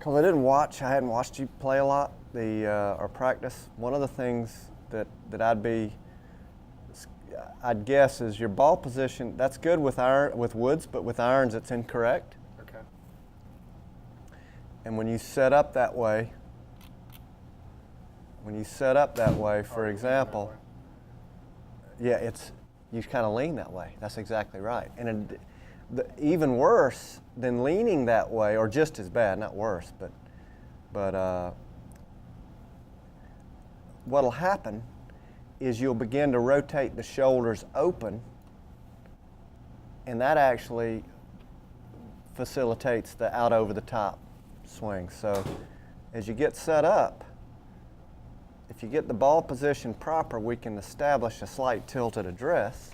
because I hadn't watched you play a lot, or practice. One of the things that I'd guess is your ball position. That's good with woods, but with irons it's incorrect. Okay. And when you set up that way, for example, yeah, you kind of lean that way. That's exactly right. And even worse than leaning that way, or just as bad, not worse, but what'll happen is you'll begin to rotate the shoulders open, and that actually facilitates the out over the top swing. So as you get set up, if you get the ball position proper, we can establish a slight tilted address.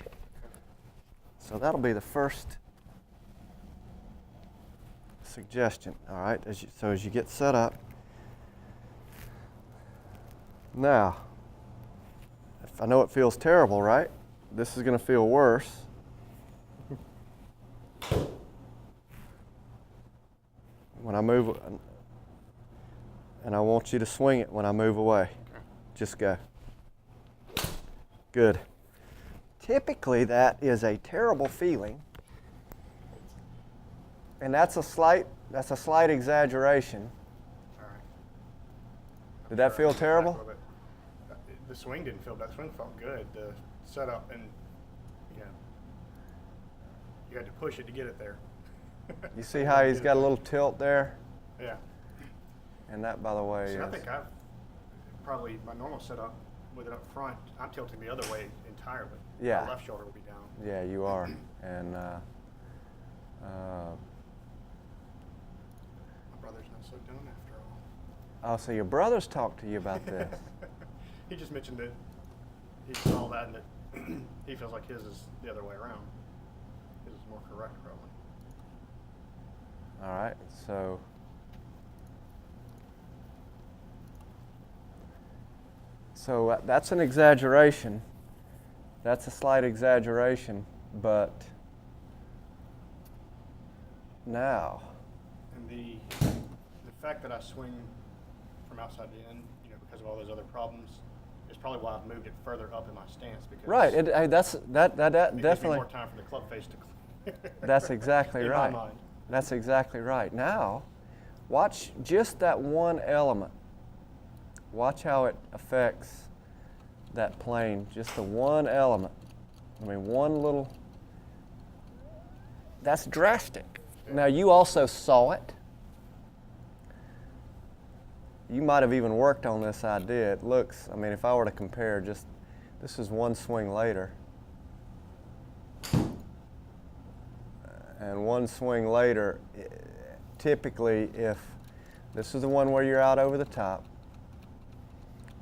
So that'll be the first suggestion, all right? So as you get set up, now, I know it feels terrible, right? This is going to feel worse. When I move, and I want you to swing it when I move away. Just go. Good. Typically, that is a terrible feeling, and that's a slight exaggeration. All right. Did that feel terrible? The swing didn't feel bad. The swing felt good. The setup, and you had to push it to get it there. You see how he's got a little tilt there? Yeah. And that, by the way, I think I've probably my normal setup with it up front. I'm tilting the other way entirely. Yeah. My left shoulder will be down. Yeah, you are. And my brother's not so dumb after all. Oh, so your brothers talked to you about this? He just mentioned that he saw that and that he feels like his is the other way around. His is more correct, probably. All right, so that's an exaggeration. That's a slight exaggeration, but now. And the fact that I swing from outside in, because of all those other problems, is probably why I've moved it further up in my stance. Because right, that definitely. Gives me more time for the club face to. That's exactly right. In my mind. That's exactly right. Now, watch just that one element. Watch how it affects that plane. Just the one element. I mean, one little. That's drastic. Now, you also saw it. You might have even worked on this idea. It looks, I mean, if I were to compare this is one swing later. And one swing later, typically if this is the one where you're out over the top,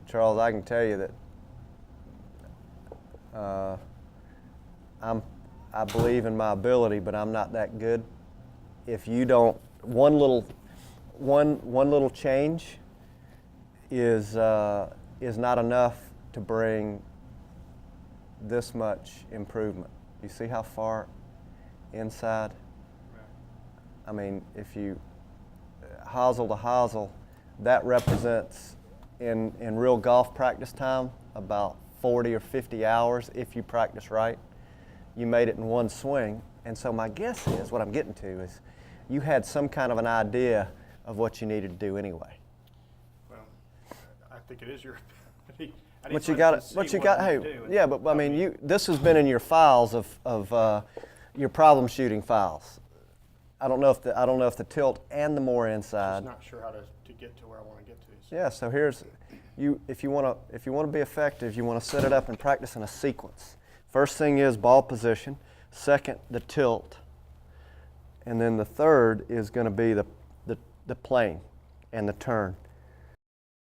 Charles, I can tell you that I believe in my ability, but I'm not that good. If you don't, one little change is not enough to bring this much improvement. You see how far inside? Right. I mean, if you hosel to hosel, that represents in real golf practice time about 40 or 50 hours if you practice right. You made it in one swing, and so my guess is, what I'm getting to is, you had some kind of an idea of what you needed to do anyway. Well, I think it is your ability. But you got. Hey, yeah, but I mean, this has been in your files of your problem shooting files. I don't know if the tilt and the more inside. I'm just not sure how to get to where I want to get to. So. Yeah. So here's if you want to be effective, you want to set it up and practice in a sequence. First thing is ball position. Second, the tilt, and then the third is going to be the plane and the turn.